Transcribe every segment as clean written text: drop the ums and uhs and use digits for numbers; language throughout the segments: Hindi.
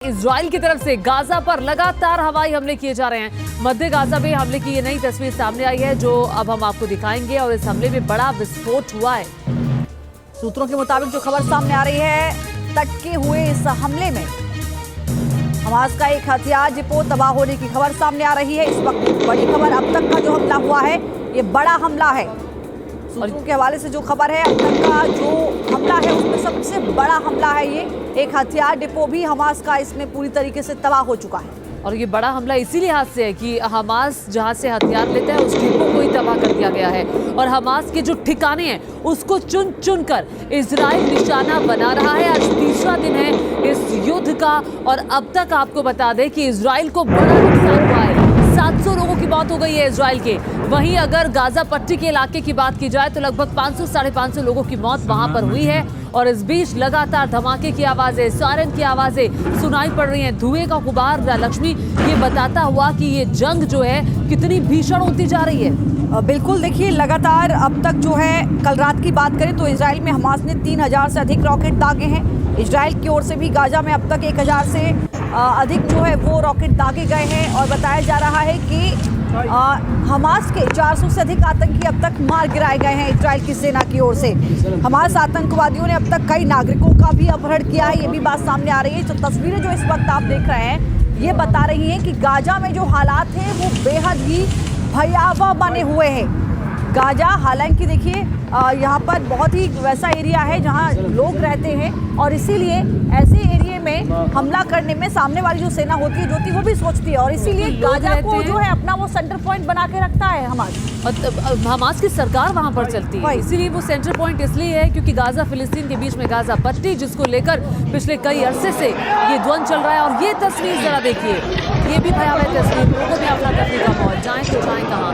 इजराइल की तरफ से गाजा पर लगातार हवाई हमले किए जा रहे हैं। मध्य गाजा में हमले की ये नई तस्वीर सामने आई है जो अब हम आपको दिखाएंगे और इस हमले में बड़ा विस्फोट हुआ है। सूत्रों के मुताबिक जो खबर सामने आ रही है, तटके हुए इस हमले में हमास का एक हथियार डिपो तबाह होने की खबर सामने आ रही है। इस वक्त बड़ी खबर, अब तक का जो हमला हुआ है ये बड़ा हमला है। सूत्रों के हवाले से जो खबर है, अब तक का जो हमला है उसमें सबसे बड़ा हमला है ये। एक हथियार डिपो भी हमास का इसमें पूरी तरीके से तबाह हो चुका है। और ये बड़ा हमला इसी लिहाज से है कि हमास जहां से हथियार लेता है उस डिपो को ही तबाह कर दिया गया है और हमास के जो ठिकाने हैं उसको चुन चुन कर इजराइल निशाना बना रहा है। आज तीसरा दिन है इस युद्ध का और अब तक आपको बता दें कि इजराइल को बड़ा नुकसान हुआ है। 700 लोगों की मौत हो गई है इजराइल के। वहीं अगर गाजा पट्टी के इलाके की बात की जाए तो लगभग 500 साढ़े 500 लोगों की मौत वहां पर हुई है। और इस बीच लगातार धमाके की आवाजें, सायरन की आवाजें सुनाई पड़ रही हैं। धुएं का गुबार लक्ष्मी ये बताता हुआ कि ये जंग जो है कितनी भीषण होती जा रही है। बिल्कुल, देखिए लगातार अब तक जो है, कल रात की बात करें तो इजराइल में हमास ने 3000 से अधिक रॉकेट दागे हैं। इजराइल की ओर से भी गाजा में अब तक 1000 से अधिक जो है वो रॉकेट दागे गए हैं और बताया जा रहा है कि हमास के 400 से अधिक आतंकी अब तक मार गिराए गए हैं इजराइल की सेना की ओर से। हमास आतंकवादियों ने अब तक कई नागरिकों का भी अपहरण किया है, ये भी बात सामने आ रही है। तो तस्वीरें जो इस वक्त आप देख रहे हैं ये बता रही हैं कि गाजा में जो हालात हैं वो बेहद ही भयावह बने हुए हैं। गाजा, हालांकि देखिए यहाँ पर बहुत ही वैसा एरिया है जहाँ लोग रहते हैं और इसीलिए ऐसे एरिया में हमला करने में सामने वाली जो सेना होती है ज्योति वो भी सोचती है और इसीलिए गाजा को जो है अपना वो सेंटर पॉइंट बना के रखता है हमास की सरकार वहां पर चलती है। इसीलिए वो सेंटर पॉइंट इसलिए है क्योंकि गाजा फिलिस्तीन के बीच में गाजा पट्टी, जिसको लेकर पिछले कई अरसे से ये द्वंद्व चल रहा है। और ये तस्वीर जरा देखिए, ये भी भयावह तस्वीर। लोगों में अफरा तफरी का माहौल, जाएं तो जाएं कहाँ।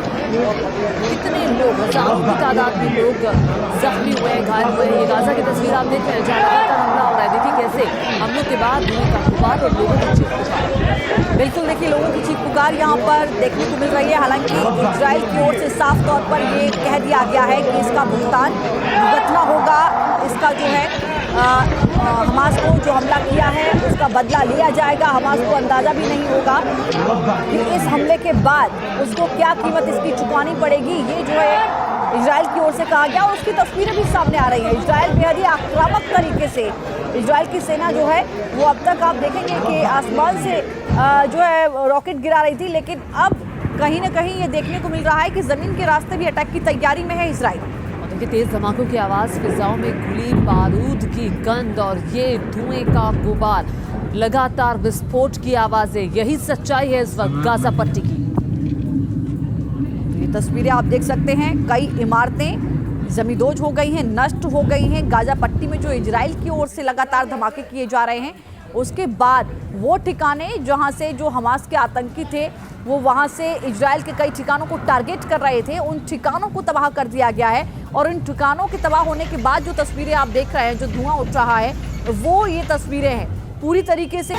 कितने लोग, हजारों की तादाद में लोग जख्मी हुए हैं, घायल हुए हैं। ये गाजा की तस्वीर आप देख रहे हैं जहाँ लगातार हमला हो रहा है। देखिए कैसे हमलों के बाद धुएं का गुबार और लोगों की चीख पुकार। बिल्कुल, देखिए लोगों की चीख पुकार यहाँ पर देखने को मिल रही है। हालांकि इजराइल की ओर से साफ तौर पर ये कह दिया गया है कि इसका भुगतान भुगतना होगा। इसका जो है हमास को जो हमला किया है उसका बदला लिया जाएगा। हमास को अंदाज़ा भी नहीं होगा कि इस हमले के बाद उसको क्या कीमत इसकी चुकानी पड़ेगी। ये जो है इजराइल की ओर से कहा गया और उसकी तस्वीरें भी सामने आ रही हैं। इजराइल बेहद ही आक्रामक तरीके से, इजराइल की सेना जो है वो अब तक आप देखेंगे कि आसमान से जो है रॉकेट गिरा रही थी, लेकिन अब कहीं ना कहीं ये देखने को मिल रहा है कि ज़मीन के रास्ते भी अटैक की तैयारी में है इजराइल। उनके तेज धमाकों की आवाज़, फिजाओं में खुली बारूद की गंध और ये धुएं का गुबार, लगातार विस्फोट की आवाज़ें, यही सच्चाई है इस वक्त गाजा पट्टी की। ये तस्वीरें आप देख सकते हैं, कई इमारतें जमींदोज हो गई हैं, नष्ट हो गई हैं। गाजा पट्टी में जो इजराइल की ओर से लगातार धमाके किए जा रहे हैं, उसके बाद वो ठिकाने जहां से जो हमास के आतंकी थे वो वहां से इजराइल के कई ठिकानों को टारगेट कर रहे थे, उन ठिकानों को तबाह कर दिया गया है। और इन ठिकानों के तबाह होने के बाद जो तस्वीरें आप देख रहे हैं, जो धुआं उठ रहा है, वो ये तस्वीरें हैं पूरी तरीके से।